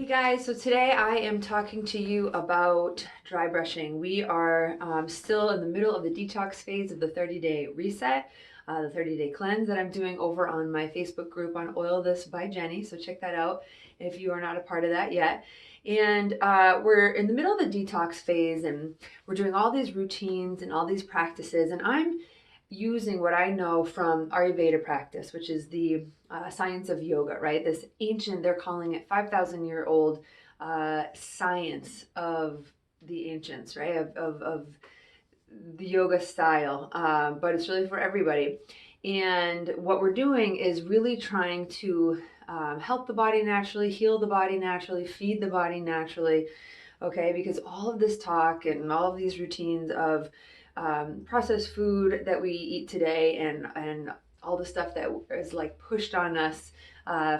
Hey guys, so today I am talking to you about dry brushing. We are still in the middle of the detox phase of the 30-day reset, the 30-day cleanse that I'm doing over on my Facebook group on Oil This by Jenny. So check that out if you are not a part of that yet. And we're in the middle of the detox phase and we're doing all these routines and all these practices. And I'm using what I know from Ayurveda practice, which is the science of yoga, right? This ancient, they're calling it 5,000-year-old science of the ancients, right? Of the yoga style, but it's really for everybody. And what we're doing is really trying to help the body naturally, heal the body naturally, feed the body naturally, okay? Because all of this talk and all of these routines of processed food that we eat today and all the stuff that is like pushed on us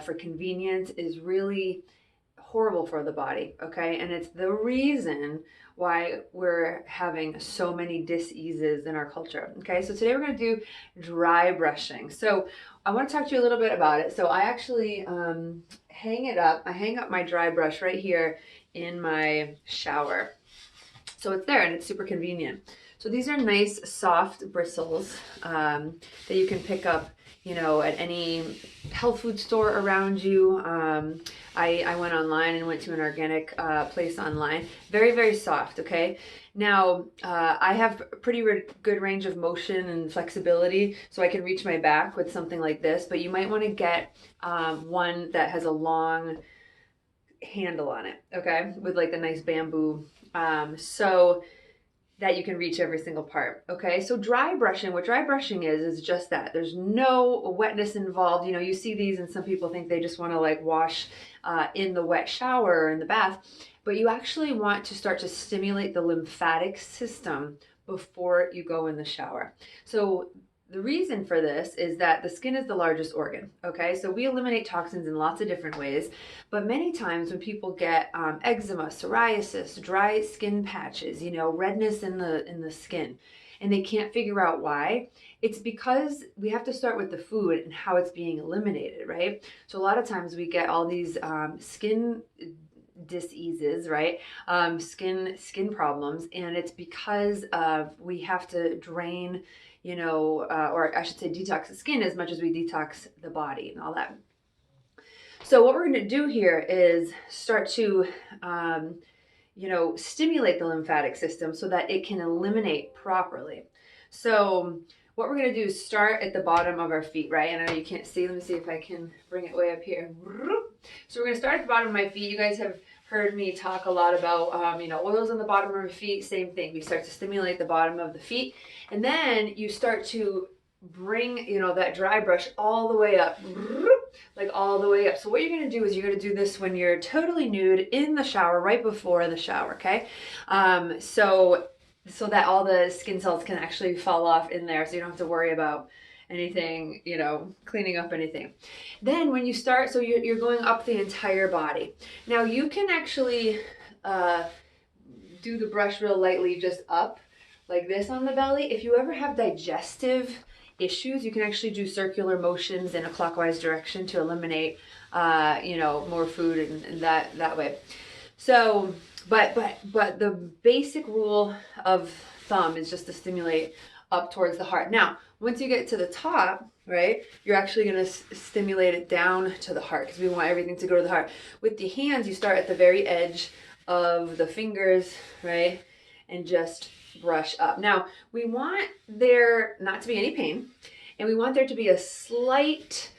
for convenience is really horrible for the body, okay? And it's the reason why we're having so many diseases in our culture, okay? So today we're going to do dry brushing. So I want to talk to you a little bit about it. So I actually hang it up. I hang up my dry brush right here in my shower. So it's there and it's super convenient. So these are nice soft bristles that you can pick up, you know, at any health food store around you. I went online and went to an organic place online. Very, very soft, okay? Now, I have a pretty good range of motion and flexibility, so I can reach my back with something like this, but you might want to get one that has a long handle on it, okay? With like the nice bamboo, so that you can reach every single part, okay? So dry brushing, what dry brushing is just that. There's no wetness involved. You know, you see these and some people think they just wanna like wash in the wet shower or in the bath, but you actually want to start to stimulate the lymphatic system before you go in the shower. So the reason for this is that the skin is the largest organ, okay? So we eliminate toxins in lots of different ways, but many times when people get eczema, psoriasis, dry skin patches, you know, redness in the skin, and they can't figure out why, it's because we have to start with the food and how it's being eliminated, right? So a lot of times we get all these skin diseases, right? Skin problems, and it's because of we have to drain, you know, or I should say detox the skin as much as we detox the body and all that. So what we're going to do here is start to, you know, stimulate the lymphatic system so that it can eliminate properly. So what we're going to do is start at the bottom of our feet, right? I know you can't see. Let me see if I can bring it way up here. So we're going to start at the bottom of my feet. You guys have heard me talk a lot about, you know, oils on the bottom of our feet. Same thing. We start to stimulate the bottom of the feet. And then you start to bring, you know, that dry brush all the way up, like all the way up. So what you're going to do is you're going to do this when you're totally nude in the shower, right before the shower, okay? So that all the skin cells can actually fall off in there, so you don't have to worry about anything, you know, cleaning up anything. Then when you start, so you're going up the entire body. Now you can actually do the brush real lightly just up like this on the belly. If you ever have digestive issues, you can actually do circular motions in a clockwise direction to eliminate, you know, more food and that way. So, but the basic rule of thumb is just to stimulate up towards the heart. Now, once you get to the top, right, you're actually going to stimulate it down to the heart because we want everything to go to the heart. With the hands, you start at the very edge of the fingers, right, and just brush up. Now, we want there not to be any pain, and we want there to be a slight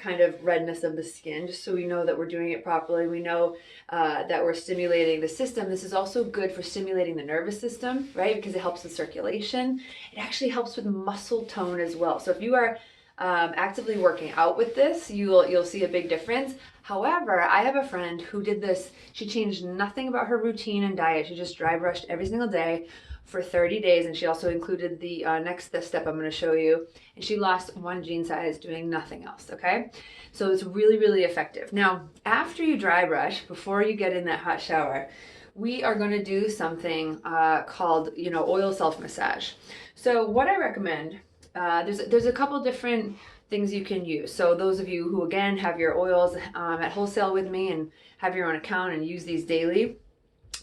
kind of redness of the skin, just so we know that we're doing it properly. We know that we're stimulating the system. This is also good for stimulating the nervous system, right? Because it helps with circulation. It actually helps with muscle tone as well. So if you are actively working out with this, you'll see a big difference. However, I have a friend who did this. She changed nothing about her routine and diet. She just dry brushed every single day for 30 days, and she also included the next step I'm going to show you, and she lost 1 jean size doing nothing else, okay? So it's really, really effective. Now, after you dry brush, before you get in that hot shower, we are going to do something called, you know, oil self-massage. So what I recommend, there's a couple different things you can use. So those of you who, again, have your oils at wholesale with me and have your own account and use these daily,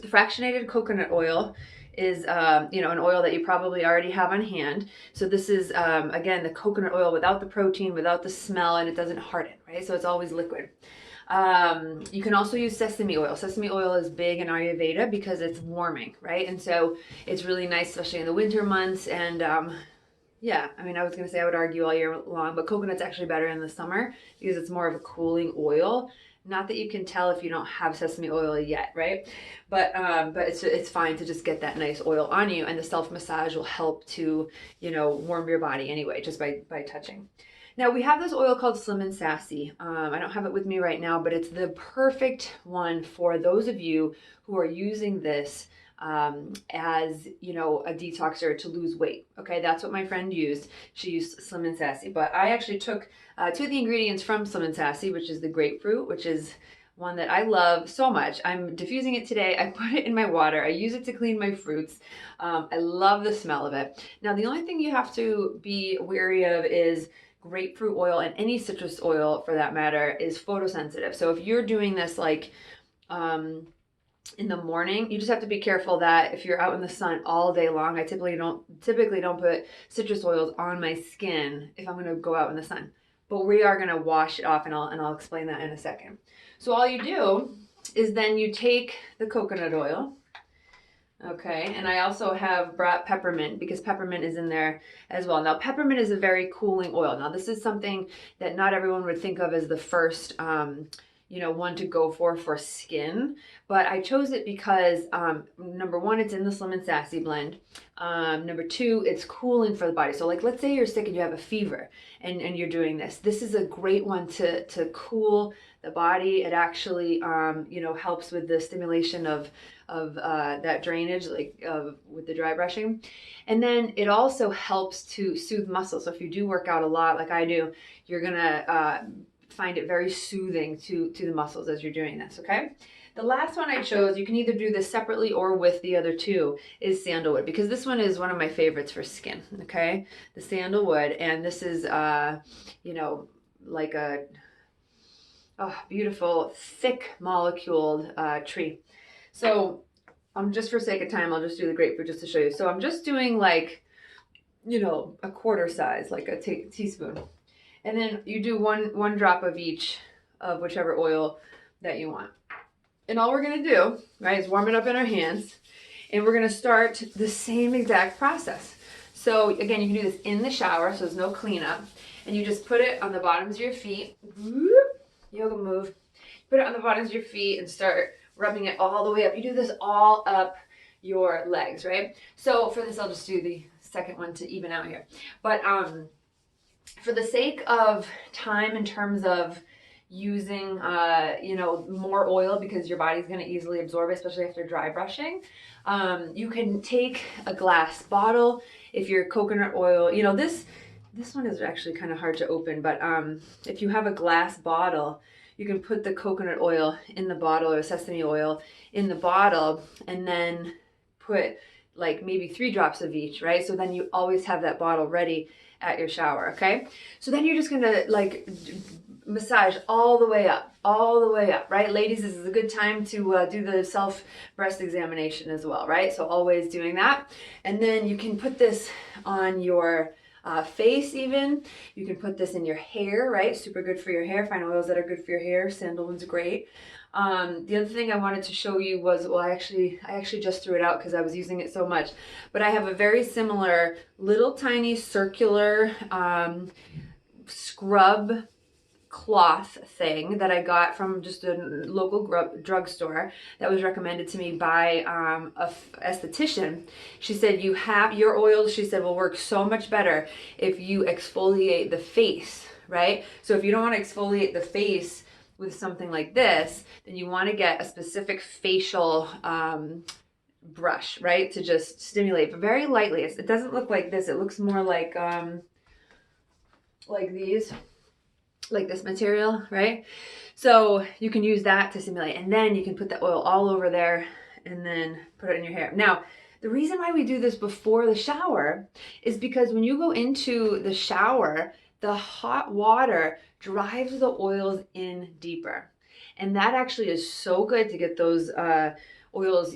the fractionated coconut oil is an oil that you probably already have on hand. So this is again, the coconut oil without the protein, without the smell, and it doesn't harden, right? So it's always liquid. You can also use sesame oil. Sesame oil is big in Ayurveda because it's warming, right? And so it's really nice, especially in the winter months. And yeah, I mean, I was going to say I would argue all year long, but coconut's actually better in the summer because it's more of a cooling oil. Not that you can tell if you don't have sesame oil yet, right? But it's fine to just get that nice oil on you, and the self massage will help to, warm your body anyway, just by touching. Now we have this oil called Slim and Sassy. I don't have it with me right now, but it's the perfect one for those of you who are using this as a detoxer to lose weight. Okay, that's what my friend used. She used Slim and Sassy, but I actually took two of the ingredients from Slim and Sassy, which is the grapefruit, which is one that I love so much. I'm diffusing it today. I put it in my water. I use it to clean my fruits. I love the smell of it. Now, the only thing you have to be wary of is grapefruit oil, and any citrus oil for that matter, is photosensitive. So if you're doing this like in the morning, you just have to be careful that if you're out in the sun all day long, I typically don't put citrus oils on my skin if I'm going to go out in the sun. But we are going to wash it off, and I'll explain that in a second. So all you do is then you take the coconut oil. Okay, and I also have brought peppermint because peppermint is in there as well. Now, peppermint is a very cooling oil. Now, this is something that not everyone would think of as the first, one to go for skin. But I chose it because, number one, it's in the Slim and Sassy blend. Number two, it's cooling for the body. So, like, let's say you're sick and you have a fever and you're doing this. This is a great one to cool the body. It actually, helps with the stimulation of that drainage, with the dry brushing. And then it also helps to soothe muscles. So if you do work out a lot like I do, you're gonna find it very soothing to the muscles as you're doing this, okay? The last one I chose, you can either do this separately or with the other two, is sandalwood, because this one is one of my favorites for skin, okay? The sandalwood, and this is, like a beautiful, thick moleculed tree. So just for sake of time, I'll just do the grapefruit just to show you. So I'm just doing like, a quarter size, like a teaspoon. And then you do one drop of each of whichever oil that you want. And all we're going to do, right, is warm it up in our hands. And we're going to start the same exact process. So again, you can do this in the shower, so there's no cleanup. And you just put it on the bottoms of your feet. Whoop, yoga move. Put it on the bottoms of your feet and start rubbing it all the way up. You do this all up your legs, right? So for this, I'll just do the second one to even out here. But for the sake of time, in terms of using, more oil, because your body's going to easily absorb it, especially after dry brushing, you can take a glass bottle. If your coconut oil, this one is actually kind of hard to open, but if you have a glass bottle, you can put the coconut oil in the bottle, or sesame oil in the bottle, and then put like maybe 3 drops of each, right? So then you always have that bottle ready at your shower, okay? So then you're just gonna like massage all the way up, right? Ladies, this is a good time to do the self breast examination as well, right? So always doing that. And then you can put this on your face even. You can put this in your hair, right? Super good for your hair. Find oils that are good for your hair. Sandalwood's great. The other thing I wanted to show you was, I actually just threw it out because I was using it so much, but I have a very similar little tiny circular scrub cloth thing that I got from just a local drugstore that was recommended to me by a esthetician. She said, your oils, she said, will work so much better if you exfoliate the face, right? So if you don't want to exfoliate the face with something like this, then you want to get a specific facial brush, right? To just stimulate, but very lightly. It doesn't look like this. It looks more like these. Like this material, right? So you can use that to stimulate, and then you can put the oil all over there and then put it in your hair. Now, the reason why we do this before the shower is because when you go into the shower, the hot water drives the oils in deeper. And that actually is so good to get those oils,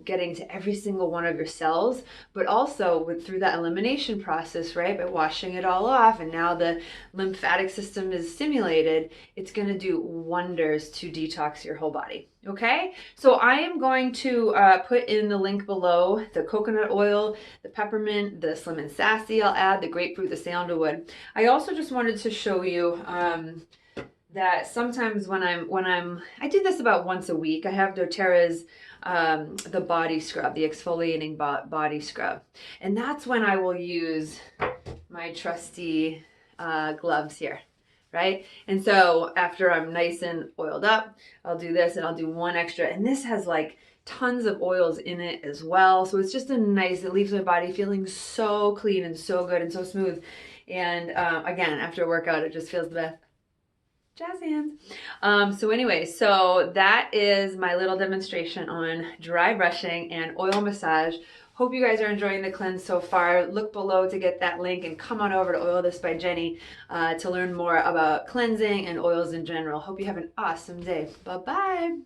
getting to every single one of your cells, but also through that elimination process, right? By washing it all off, and now the lymphatic system is stimulated, it's going to do wonders to detox your whole body. Okay, so I am going to put in the link below the coconut oil, the peppermint, the Slim and Sassy. I'll add the grapefruit, the sandalwood. I also just wanted to show you that sometimes when I do this about once a week. I have doTERRA's the body scrub, the exfoliating body scrub, and that's when I will use my trusty gloves here, right? And so after I'm nice and oiled up, I'll do this, and I'll do one extra, and this has like tons of oils in it as well, so it's just a nice, it leaves my body feeling so clean and so good and so smooth. And again, after a workout, it just feels the best. Jazz hands. So anyway, so that is my little demonstration on dry brushing and oil massage. Hope you guys are enjoying the cleanse so far. Look below to get that link, and come on over to Oil This by Jenny to learn more about cleansing and oils in general. Hope you have an awesome day. Bye-bye.